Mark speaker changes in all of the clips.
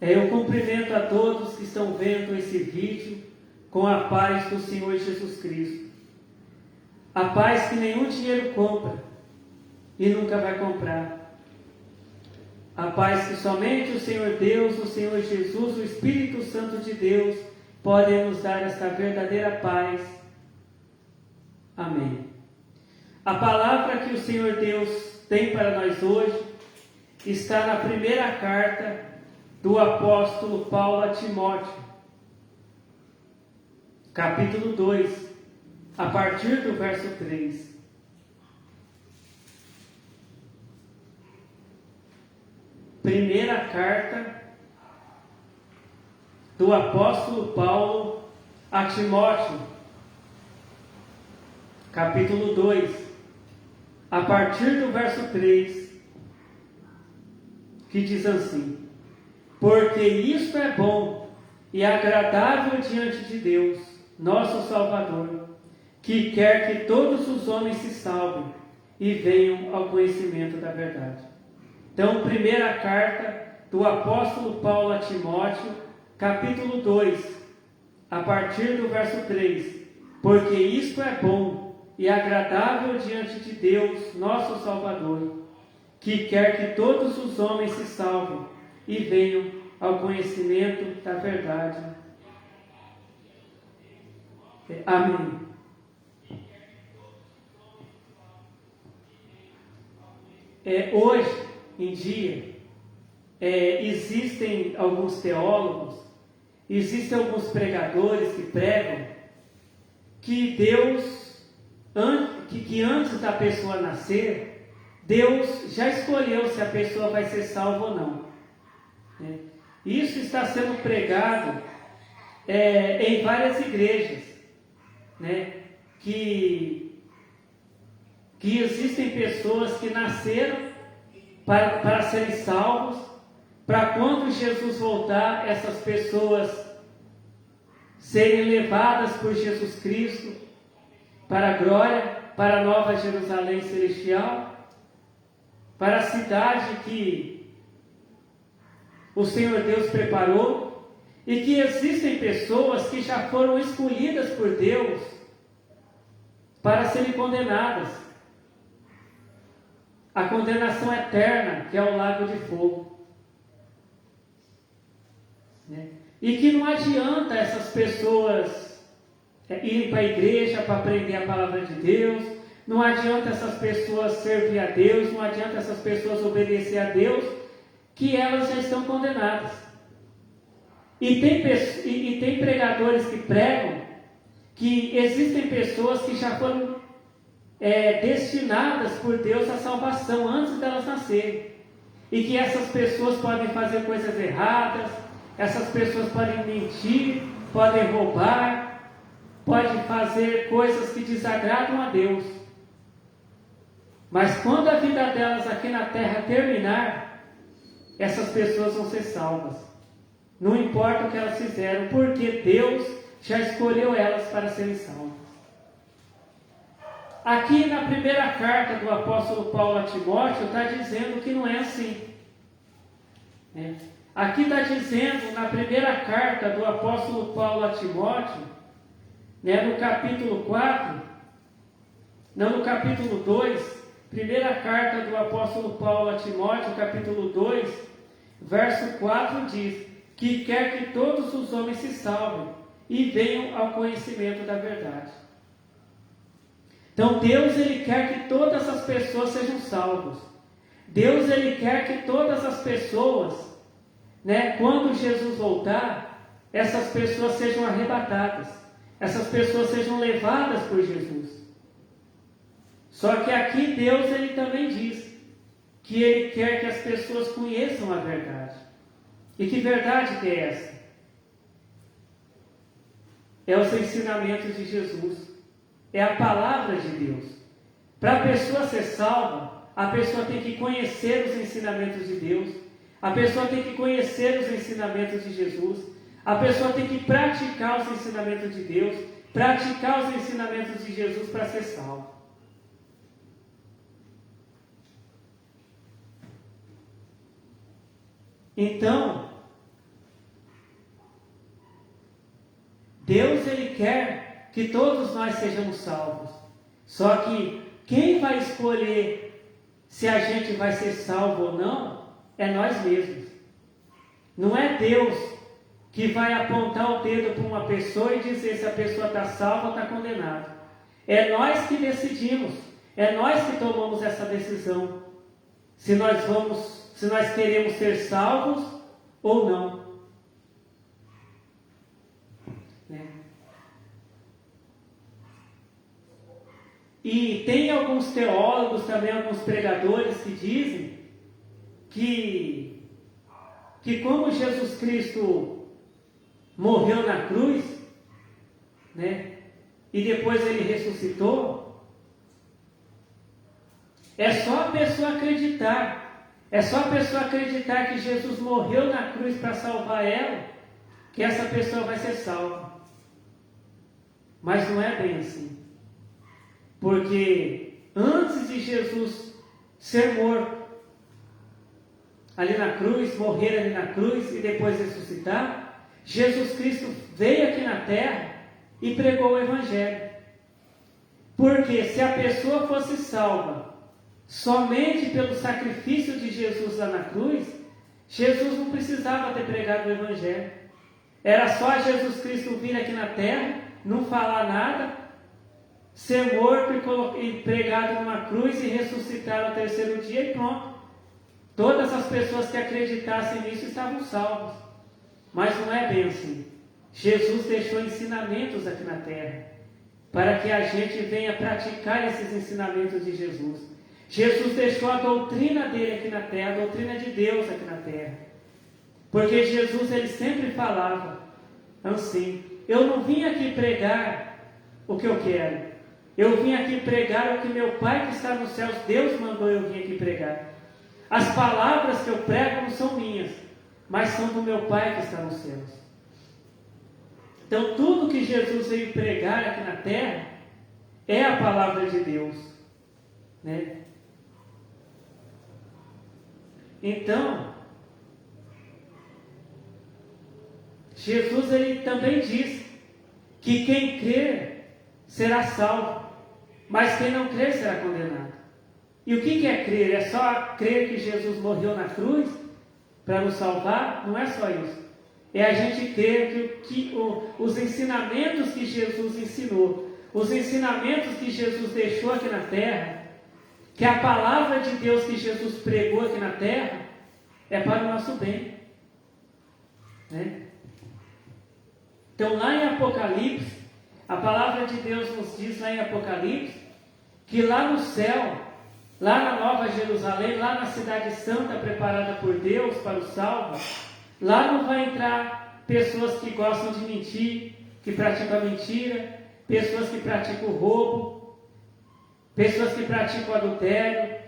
Speaker 1: Eu cumprimento a todos que estão vendo esse vídeo com a paz do Senhor Jesus Cristo. A paz que nenhum dinheiro compra e nunca vai comprar. A paz que somente o Senhor Deus, o Senhor Jesus, o Espírito Santo de Deus podem nos dar esta verdadeira paz. Amém. A palavra que o Senhor Deus tem para nós hoje está na primeira carta do apóstolo Paulo a Timóteo, capítulo 2, a partir do verso 3. Primeira carta do apóstolo Paulo a Timóteo, capítulo 2, a partir do verso 3, que diz assim: porque isto é bom e agradável diante de Deus, nosso Salvador, que quer que todos os homens se salvem e venham ao conhecimento da verdade. Então, primeira carta do apóstolo Paulo a Timóteo, capítulo 2, a partir do verso 3. Porque isto é bom e agradável diante de Deus, nosso Salvador, que quer que todos os homens se salvem e venham ao conhecimento da verdade. Amém. Hoje em dia, existem alguns teólogos, existem alguns pregadores que pregam que Deus, que antes da pessoa nascer, Deus já escolheu se a pessoa vai ser salva ou não. Isso está sendo pregado em várias igrejas, que existem pessoas que nasceram para serem salvos, para quando Jesus voltar, essas pessoas serem levadas por Jesus Cristo para a glória, para a nova Jerusalém celestial, para a cidade que o Senhor Deus preparou, e que existem pessoas que já foram escolhidas por Deus para serem condenadas. A condenação eterna, que é o lago de fogo. E que não adianta essas pessoas irem para a igreja para aprender a palavra de Deus, não adianta essas pessoas servir a Deus, não adianta essas pessoas obedecer a Deus, que elas já estão condenadas. E tem pregadores que pregam que existem pessoas que já foram destinadas por Deus à salvação antes delas nascerem, e que essas pessoas podem fazer coisas erradas, essas pessoas podem mentir, podem roubar, podem fazer coisas que desagradam a Deus. Mas quando a vida delas aqui na terra terminar, essas pessoas vão ser salvas. Não importa o que elas fizeram, porque Deus já escolheu elas para serem salvas. Aqui na primeira carta do apóstolo Paulo a Timóteo, está dizendo que não é assim. Aqui está dizendo, na primeira carta do apóstolo Paulo a Timóteo, no capítulo 4, não, no capítulo 2, primeira carta do apóstolo Paulo a Timóteo, capítulo 2, verso 4 diz: que quer que todos os homens se salvem e venham ao conhecimento da verdade. Então Deus, Ele quer que todas as pessoas sejam salvas. Deus, Ele quer que todas as pessoas, quando Jesus voltar, essas pessoas sejam arrebatadas, essas pessoas sejam levadas por Jesus. Só que aqui Deus, Ele também diz que Ele quer que as pessoas conheçam a verdade. E que verdade que é essa? É os ensinamentos de Jesus. É a palavra de Deus. Para a pessoa ser salva, a pessoa tem que conhecer os ensinamentos de Deus. A pessoa tem que conhecer os ensinamentos de Jesus. A pessoa tem que praticar os ensinamentos de Deus, praticar os ensinamentos de Jesus para ser salvo. Então, Deus, Ele quer que todos nós sejamos salvos. Só que quem vai escolher se a gente vai ser salvo ou não, é nós mesmos. Não é Deus que vai apontar o dedo para uma pessoa e dizer se a pessoa está salva ou está condenada. É nós que decidimos, é nós que tomamos essa decisão, se nós queremos ser salvos ou não. E tem alguns teólogos, também alguns pregadores que dizem que como Jesus Cristo morreu na cruz, né, e depois ele ressuscitou, é só a pessoa acreditar. É só a pessoa acreditar que Jesus morreu na cruz para salvar ela, que essa pessoa vai ser salva. Mas não é bem assim. Porque antes de Jesus ser morto ali na cruz, morrer ali na cruz e depois ressuscitar, Jesus Cristo veio aqui na terra e pregou o Evangelho. Porque se a pessoa fosse salva somente pelo sacrifício de Jesus lá na cruz, Jesus não precisava ter pregado o Evangelho. Era só Jesus Cristo vir aqui na terra, não falar nada, ser morto e pregado numa cruz e ressuscitar no terceiro dia e pronto. Todas as pessoas que acreditassem nisso estavam salvas. Mas não é bem assim. Jesus deixou ensinamentos aqui na terra, para que a gente venha praticar esses ensinamentos de Jesus. Jesus deixou a doutrina dele aqui na terra, a doutrina de Deus aqui na terra. Porque Jesus, ele sempre falava assim: eu não vim aqui pregar o que eu quero. Eu vim aqui pregar o que meu Pai que está nos céus, Deus mandou eu vir aqui pregar. As palavras que eu prego não são minhas, mas são do meu Pai que está nos céus. Então tudo que Jesus veio pregar aqui na terra é a palavra de Deus, né? Então, Jesus, ele também diz que quem crer será salvo, mas quem não crer será condenado. E o que é crer? É só crer que Jesus morreu na cruz para nos salvar? Não é só isso. É a gente crer que os ensinamentos que Jesus ensinou, os ensinamentos que Jesus deixou aqui na terra, que a palavra de Deus que Jesus pregou aqui na terra, é para o nosso bem, né? Então lá em Apocalipse, a palavra de Deus nos diz lá em Apocalipse, que lá no céu, lá na Nova Jerusalém, lá na cidade santa preparada por Deus para os salvos, lá não vai entrar pessoas que gostam de mentir, que praticam a mentira, pessoas que praticam o roubo, pessoas que praticam o adultério,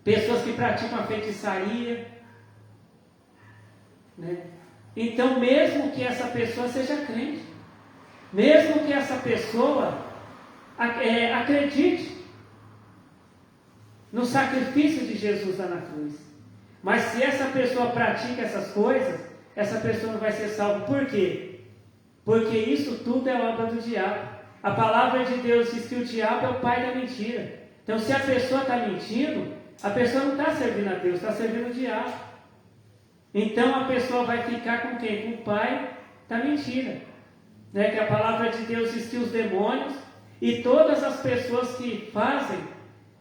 Speaker 1: pessoas que praticam a feitiçaria, né? Então, mesmo que essa pessoa seja crente, mesmo que essa pessoa acredite no sacrifício de Jesus lá na cruz, mas se essa pessoa pratica essas coisas, essa pessoa não vai ser salva. Por quê? Porque isso tudo é obra do diabo. A palavra de Deus diz que o diabo é o pai da mentira. Então, se a pessoa está mentindo, a pessoa não está servindo a Deus, está servindo o diabo. Então, a pessoa vai ficar com quem? Com o pai da mentira, né? Que a palavra de Deus diz que os demônios e todas as pessoas que fazem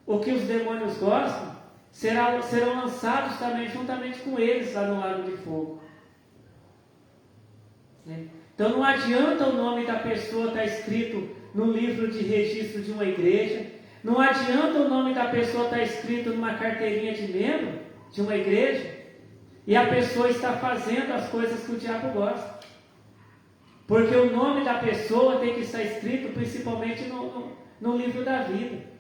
Speaker 1: o que os demônios gostam serão lançados também juntamente com eles lá no lago de fogo, né? Então não adianta o nome da pessoa estar escrito no livro de registro de uma igreja, não adianta o nome da pessoa estar escrito numa carteirinha de membro de uma igreja e a pessoa está fazendo as coisas que o diabo gosta. Porque o nome da pessoa tem que estar escrito principalmente no livro da vida.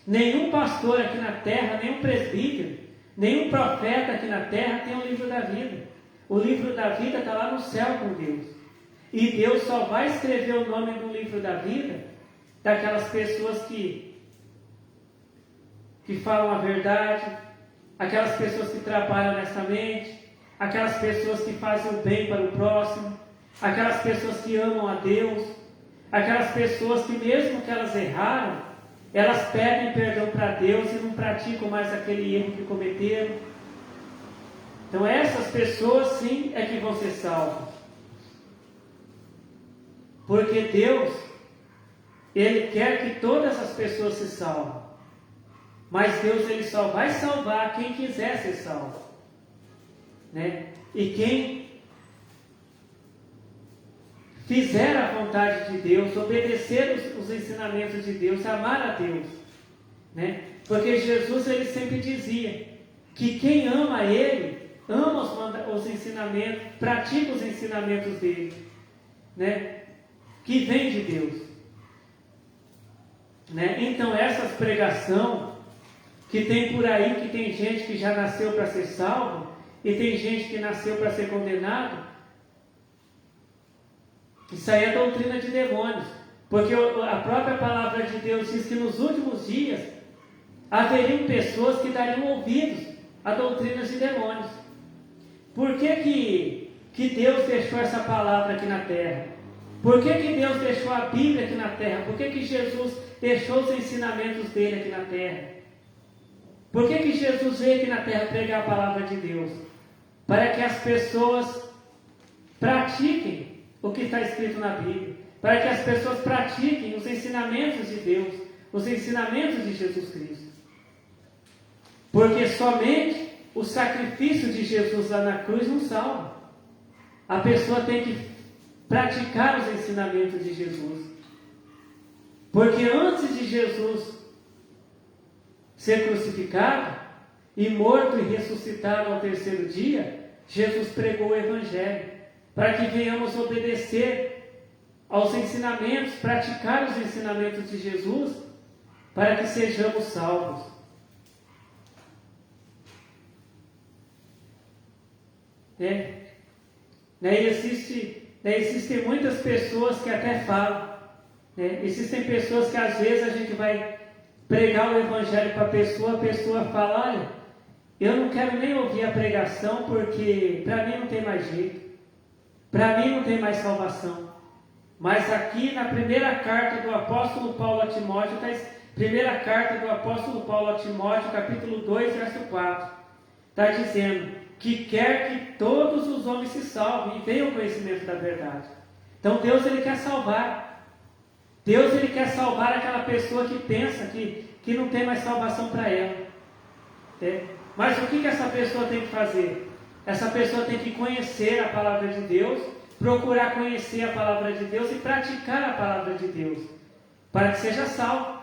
Speaker 1: Nenhum pastor aqui na terra, nenhum presbítero, nenhum profeta aqui na terra tem o livro da vida. O livro da vida está lá no céu com Deus. E Deus só vai escrever o nome no livro da vida daquelas pessoas que falam a verdade, aquelas pessoas que trabalham honestamente, aquelas pessoas que fazem o bem para o próximo, aquelas pessoas que amam a Deus, aquelas pessoas que mesmo que elas erraram, elas pedem perdão para Deus e não praticam mais aquele erro que cometeram. Então essas pessoas sim é que vão ser salvas. Porque Deus, Ele quer que todas as pessoas se salvem. Mas Deus, Ele só vai salvar quem quiser ser salvo. Né? E quem fizer a vontade de Deus, obedecer os ensinamentos de Deus, amar a Deus. Né? Porque Jesus, Ele sempre dizia que quem ama Ele, ama os ensinamentos, pratica os ensinamentos dele, né? Que vem de Deus. Né? Então essas pregação que tem por aí, que tem gente que já nasceu para ser salvo, e tem gente que nasceu para ser condenado, isso aí é doutrina de demônios. Porque a própria palavra de Deus diz que nos últimos dias haveriam pessoas que dariam ouvidos a doutrinas de demônios. Por que Deus deixou essa palavra aqui na terra? Por que Deus deixou a Bíblia aqui na terra? Por que Jesus deixou os ensinamentos dele aqui na terra? Por que Jesus veio aqui na terra pregar a palavra de Deus? Para que as pessoas pratiquem o que está escrito na Bíblia. Para que as pessoas pratiquem os ensinamentos de Deus, os ensinamentos de Jesus Cristo. Porque somente o sacrifício de Jesus lá na cruz não salva. A pessoa tem que praticar os ensinamentos de Jesus. Porque antes de Jesus ser crucificado e morto e ressuscitado ao terceiro dia, Jesus pregou o Evangelho, para que venhamos obedecer aos ensinamentos, praticar os ensinamentos de Jesus, para que sejamos salvos. Existem muitas pessoas que até falam, existem pessoas que às vezes a gente vai pregar o Evangelho para a pessoa fala, olha, eu não quero nem ouvir a pregação porque para mim não tem mais jeito, para mim não tem mais salvação. Mas aqui na primeira carta do apóstolo Paulo a Timóteo, primeira carta do apóstolo Paulo a Timóteo, capítulo 2, verso 4, está dizendo que quer que todos os homens se salvem e venham ao conhecimento da verdade. Então Deus, Ele quer salvar. Deus, Ele quer salvar aquela pessoa que pensa que não tem mais salvação para ela. Mas o que essa pessoa tem que fazer? Essa pessoa tem que conhecer a palavra de Deus, procurar conhecer a palavra de Deus e praticar a palavra de Deus, para que seja salvo.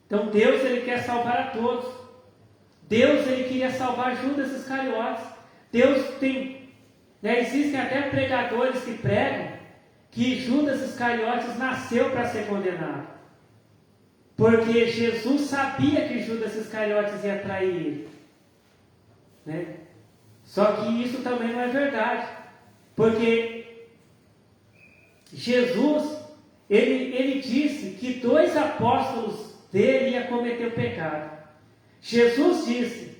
Speaker 1: Então Deus, Ele quer salvar a todos. Deus, Ele queria salvar Judas Iscariotes. Deus tem, existem até pregadores que pregam que Judas Iscariotes nasceu para ser condenado. Porque Jesus sabia que Judas Iscariotes ia trair ele. Só que isso também não é verdade. Porque Jesus, ele disse que 2 apóstolos dele iam cometer o pecado. Jesus disse,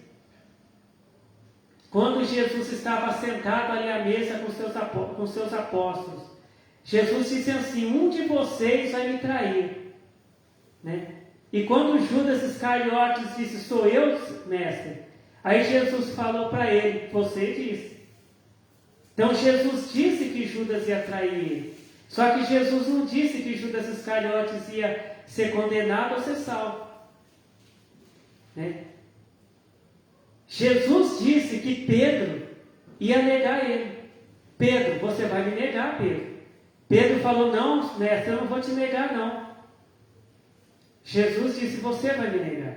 Speaker 1: quando Jesus estava sentado ali à mesa com seus apóstolos, Jesus disse assim, um de vocês vai me trair. E quando Judas Iscariotes disse, sou eu, mestre? Aí Jesus falou para ele, você disse. Então Jesus disse que Judas ia trair ele. Só que Jesus não disse que Judas Iscariotes ia ser condenado ou ser salvo. Jesus disse que Pedro ia negar ele. Pedro, você vai me negar, Pedro. Pedro falou, não, mestre, eu não vou te negar, não. Jesus disse, você vai me negar.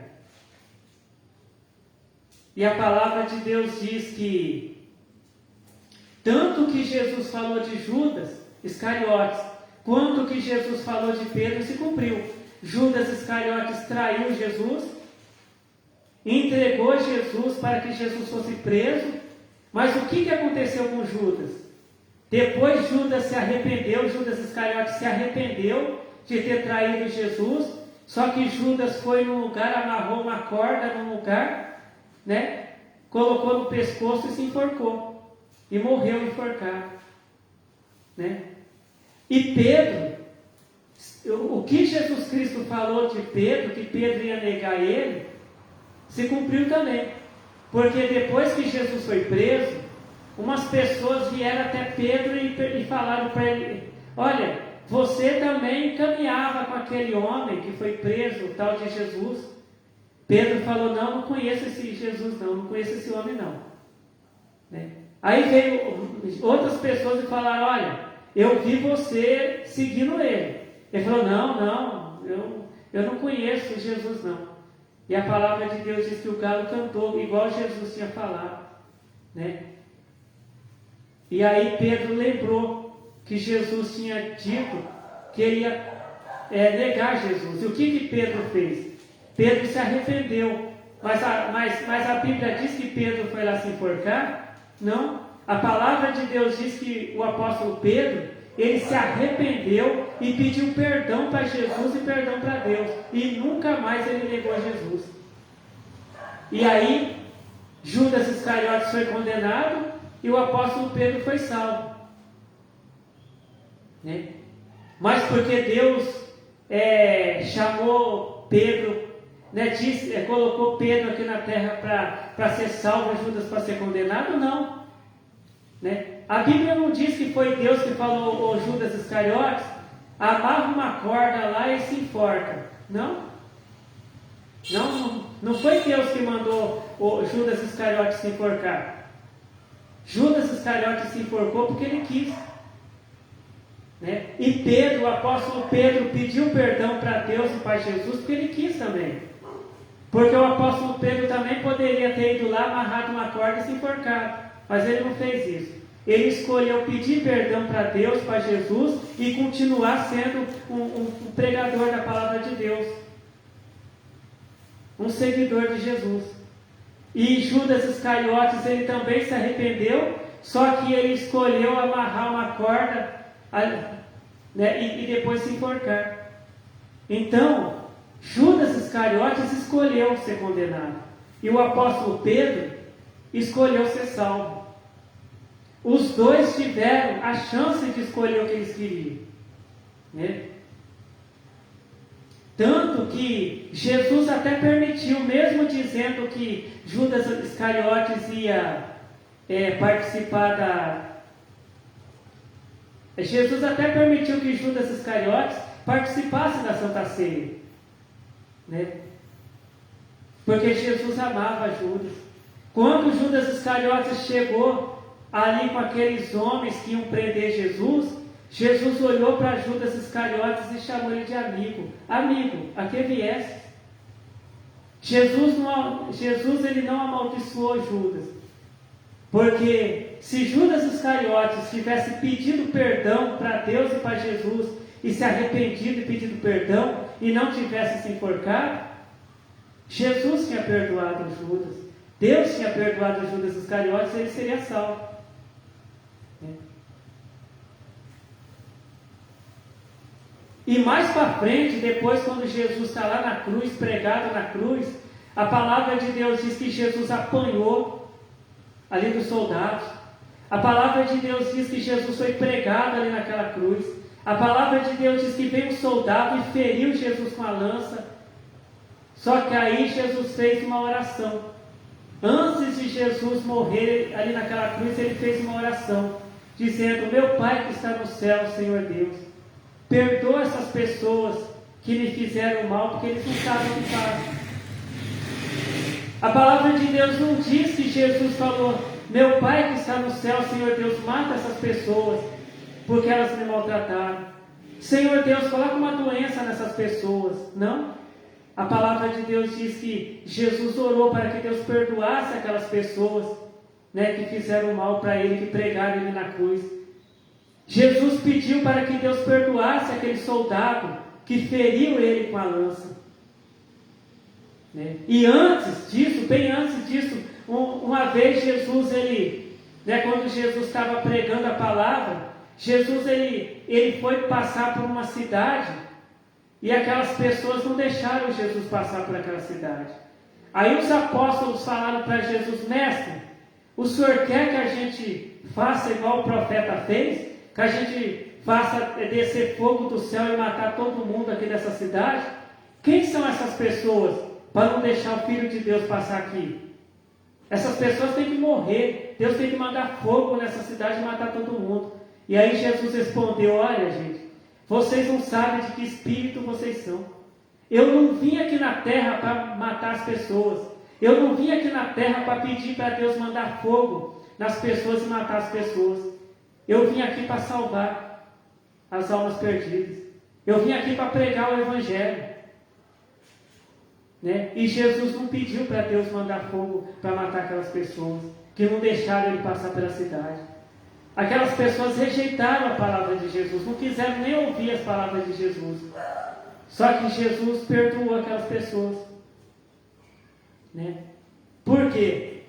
Speaker 1: E a palavra de Deus diz que tanto que Jesus falou de Judas Iscariotes, quanto que Jesus falou de Pedro se cumpriu. Judas Iscariotes traiu Jesus, entregou Jesus para que Jesus fosse preso. Mas o que aconteceu com Judas? Depois Judas se arrependeu, Judas Iscariotes se arrependeu de ter traído Jesus, só que Judas foi num lugar, amarrou uma corda num lugar, colocou no pescoço e se enforcou. e morreu enforcado, né? E Pedro, o que Jesus Cristo falou de Pedro, que Pedro ia negar ele, se cumpriu também. Porque depois que Jesus foi preso, umas pessoas vieram até Pedro e falaram para ele: olha, você também caminhava com aquele homem que foi preso, o tal de Jesus. Pedro falou: não conheço esse Jesus não conheço esse homem não, né? Aí veio outras pessoas e falaram: olha, eu vi você seguindo ele. Ele falou: não, eu não conheço Jesus não. E a palavra de Deus diz que o galo cantou, igual Jesus tinha falado, né? E aí Pedro lembrou que Jesus tinha dito que ele ia negar Jesus. E o que Pedro fez? Pedro se arrependeu. Mas a Bíblia diz que Pedro foi lá se enforcar? Não. A palavra de Deus diz que o apóstolo Pedro, ele se arrependeu e pediu perdão para Jesus e perdão para Deus. E nunca mais ele negou a Jesus. E aí, Judas Iscariotes foi condenado e o apóstolo Pedro foi salvo, né? Mas porque Deus chamou Pedro, né, colocou Pedro aqui na terra para ser salvo e Judas para ser condenado? Não, né? A Bíblia não diz que foi Deus que falou ao Judas Iscariotes: amarra uma corda lá e se enforca. Não foi Deus que mandou o Judas Iscariotes se enforcar. Judas Iscariotes se enforcou porque ele quis, né? E Pedro, o apóstolo Pedro, pediu perdão para Deus e para Jesus porque ele quis também. Porque o apóstolo Pedro também poderia ter ido lá, amarrado uma corda e se enforcado, mas ele não fez isso. Ele escolheu pedir perdão para Deus, para Jesus, e continuar sendo um pregador da palavra de Deus, um seguidor de Jesus. E Judas Iscariotes, ele também se arrependeu, só que ele escolheu amarrar uma corda, né, e depois se enforcar. Então, Judas Iscariotes escolheu ser condenado, e o apóstolo Pedro escolheu ser salvo. Os dois tiveram a chance de escolher o que eles queriam, né? Tanto que Jesus até permitiu, mesmo dizendo que Judas Iscariotes ia participar Jesus até permitiu que Judas Iscariotes participasse da Santa Ceia, né? Porque Jesus amava Judas. Quando Judas Iscariotes chegou ali com aqueles homens que iam prender Jesus, Jesus olhou para Judas Iscariotes e chamou ele de amigo. Amigo, a que viesse? Jesus ele não amaldiçoou Judas. Porque se Judas Iscariotes tivesse pedido perdão para Deus e para Jesus, e se arrependido e pedido perdão, e não tivesse se enforcado, Jesus tinha perdoado Judas. Deus tinha perdoado Judas Iscariotes e ele seria salvo. E mais para frente, depois, quando Jesus está lá na cruz, pregado na cruz, a palavra de Deus diz que Jesus apanhou ali dos soldados. A palavra de Deus diz que Jesus foi pregado ali naquela cruz. A palavra de Deus diz que veio um soldado e feriu Jesus com a lança. Só que aí Jesus fez uma oração. Antes de Jesus morrer ali naquela cruz, ele fez uma oração, dizendo: meu Pai que está no céu, Senhor Deus, perdoa essas pessoas que me fizeram mal, porque eles não sabem o que fazem. A palavra de Deus não diz que Jesus falou: meu Pai que está no céu, Senhor Deus, mata essas pessoas, porque elas me maltrataram. Senhor Deus, coloca uma doença nessas pessoas. Não. A palavra de Deus diz que Jesus orou para que Deus perdoasse aquelas pessoas, né, que fizeram mal para ele, que pregaram ele na cruz. Jesus pediu para que Deus perdoasse aquele soldado que feriu ele com a lança, né? E antes disso, bem antes disso, uma vez Jesus, quando Jesus estava pregando a palavra, Jesus ele foi passar por uma cidade e aquelas pessoas não deixaram Jesus passar por aquela cidade. Aí os apóstolos falaram para Jesus: mestre, O Senhor quer que a gente faça igual o profeta fez? Que a gente faça descer fogo do céu e matar todo mundo aqui dessa cidade? Quem são essas pessoas para não deixar o Filho de Deus passar aqui? Essas pessoas têm que morrer. Deus tem que mandar fogo nessa cidade e matar todo mundo. E aí Jesus respondeu: olha, gente, vocês não sabem de que espírito vocês são. Eu não vim aqui na terra para matar as pessoas. Eu não vim aqui na terra para pedir para Deus mandar fogo nas pessoas e matar as pessoas. Eu vim aqui para salvar as almas perdidas. Eu vim aqui para pregar o Evangelho. Né? E Jesus não pediu para Deus mandar fogo para matar aquelas pessoas que não deixaram ele passar pela cidade. Aquelas pessoas rejeitaram a palavra de Jesus, não quiseram nem ouvir as palavras de Jesus. Só que Jesus perdoou aquelas pessoas. Né? Por quê?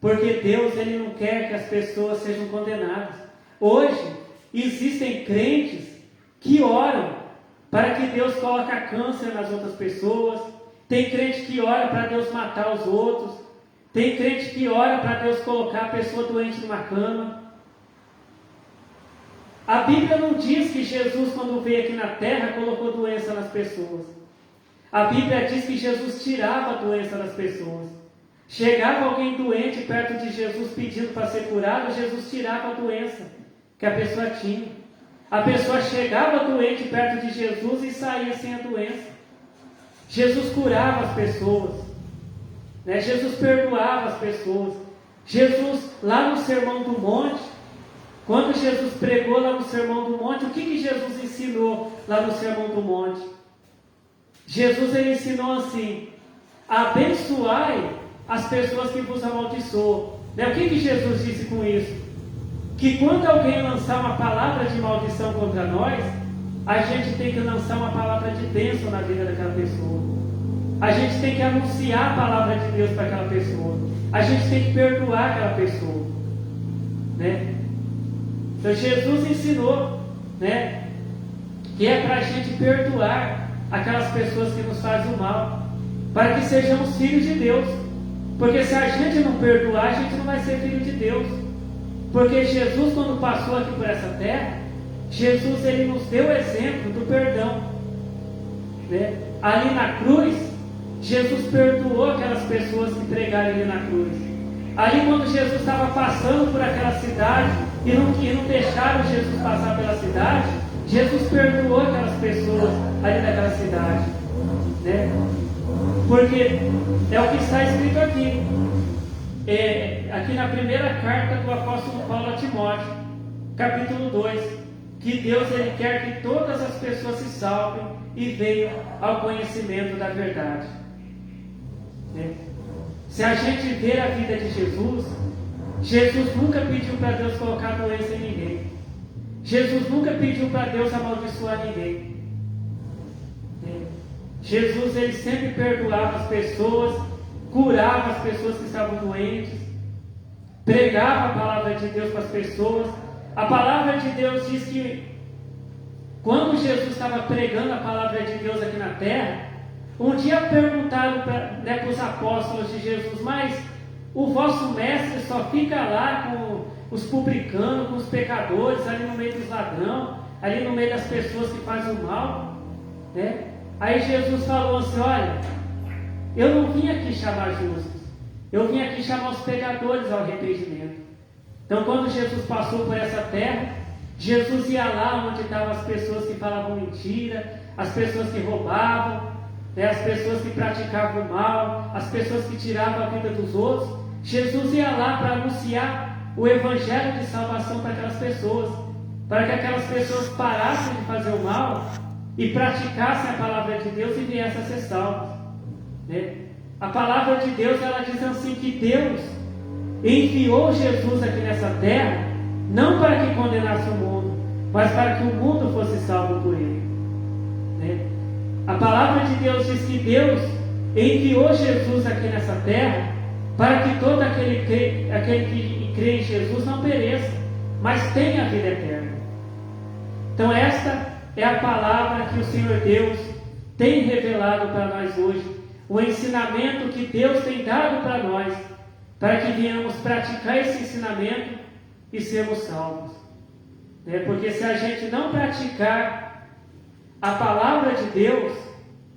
Speaker 1: Porque Deus ele não quer que as pessoas sejam condenadas. Hoje existem crentes que oram para que Deus coloque câncer nas outras pessoas. Tem crente que ora para Deus matar os outros. Tem crente que ora para Deus colocar a pessoa doente numa cama. A Bíblia não diz que Jesus, quando veio aqui na terra, colocou doença nas pessoas. A Bíblia diz que Jesus tirava a doença das pessoas. Chegava alguém doente perto de Jesus pedindo para ser curado, Jesus tirava a doença que a pessoa tinha. A pessoa chegava doente perto de Jesus e saía sem a doença. Jesus curava as pessoas. Né? Jesus perdoava as pessoas. Jesus, lá no Sermão do Monte, quando Jesus pregou lá no Sermão do Monte, o que Jesus ensinou lá no Sermão do Monte? Jesus ele ensinou assim: abençoai as pessoas que vos amaldiçoam. Né? O que Jesus disse com isso? Que quando alguém lançar uma palavra de maldição contra nós, a gente tem que lançar uma palavra de bênção na vida daquela pessoa. A gente tem que anunciar a palavra de Deus para aquela pessoa. A gente tem que perdoar aquela pessoa. Né? Então Jesus ensinou, né, que é para a gente perdoar aquelas pessoas que nos fazem o mal, para que sejamos filhos de Deus. Porque se a gente não perdoar, a gente não vai ser filho de Deus. Porque Jesus, quando passou aqui por essa terra, Jesus ele nos deu o exemplo do perdão. Né? Ali na cruz, Jesus perdoou aquelas pessoas que pregaram ele na cruz. Ali quando Jesus estava passando por aquela cidade e não deixaram Jesus passar pela cidade, Jesus perdoou aquelas pessoas ali naquela cidade. Né? Porque é o que está escrito aqui. Aqui na primeira carta do apóstolo Paulo a Timóteo, capítulo 2, que Deus ele quer que todas as pessoas se salvem e venham ao conhecimento da verdade. Né? Se a gente ver a vida de Jesus, Jesus nunca pediu para Deus colocar doença em ninguém. Jesus nunca pediu para Deus amaldiçoar ninguém. Jesus ele sempre perdoava as pessoas, curava as pessoas que estavam doentes, pregava a palavra de Deus para as pessoas. A palavra de Deus diz que quando Jesus estava pregando a palavra de Deus aqui na terra, um dia perguntaram para os apóstolos de Jesus: mas o vosso mestre só fica lá com os publicanos, com os pecadores, ali no meio dos ladrões, ali no meio das pessoas que fazem o mal? Né? Aí Jesus falou assim: olha, eu não vim aqui chamar justos, eu vim aqui chamar os pecadores ao arrependimento. Então quando Jesus passou por essa terra, Jesus ia lá onde estavam as pessoas que falavam mentira, as pessoas que roubavam, né, as pessoas que praticavam o mal, as pessoas que tiravam a vida dos outros. Jesus ia lá para anunciar o evangelho de salvação para aquelas pessoas, para que aquelas pessoas parassem de fazer o mal e praticassem a palavra de Deus e viessem a ser salvos. Né? A palavra de Deus ela diz assim que Deus enviou Jesus aqui nessa terra não para que condenasse o mundo, mas para que o mundo fosse salvo por ele. Né? A palavra de Deus diz que Deus enviou Jesus aqui nessa terra para que todo aquele que crê em Jesus não pereça, mas tenha a vida eterna. Então esta é a palavra que o Senhor Deus tem revelado para nós hoje, o ensinamento que Deus tem dado para nós, para que venhamos praticar esse ensinamento e sermos salvos. Porque se a gente não praticar a palavra de Deus,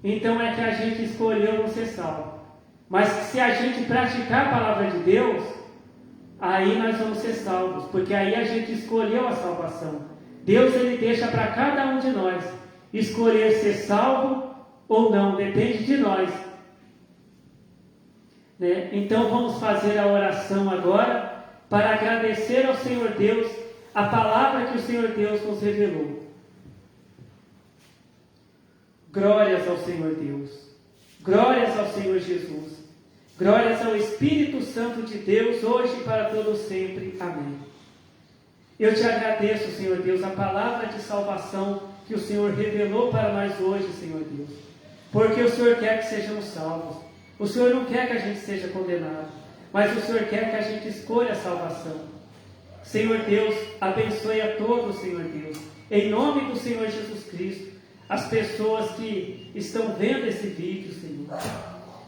Speaker 1: então é que a gente escolheu não ser salvo. Mas se a gente praticar a palavra de Deus, aí nós vamos ser salvos, porque aí a gente escolheu a salvação. Deus, ele deixa para cada um de nós escolher ser salvo ou não, depende de nós. Então vamos fazer a oração agora para agradecer ao Senhor Deus a palavra que o Senhor Deus nos revelou. Glórias ao Senhor Deus, glórias ao Senhor Jesus, glórias ao Espírito Santo de Deus, hoje e para todo sempre. Amém. Eu te agradeço, Senhor Deus, a palavra de salvação que o Senhor revelou para nós hoje, Senhor Deus, porque o Senhor quer que sejamos salvos. O Senhor não quer que a gente seja condenado, mas o Senhor quer que a gente escolha a salvação. Senhor Deus, abençoe a todos, Senhor Deus, em nome do Senhor Jesus Cristo, as pessoas que estão vendo esse vídeo, Senhor.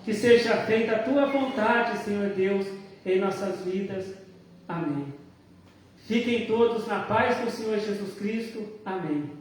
Speaker 1: Que seja feita a tua vontade, Senhor Deus, em nossas vidas. Amém. Fiquem todos na paz do Senhor Jesus Cristo. Amém.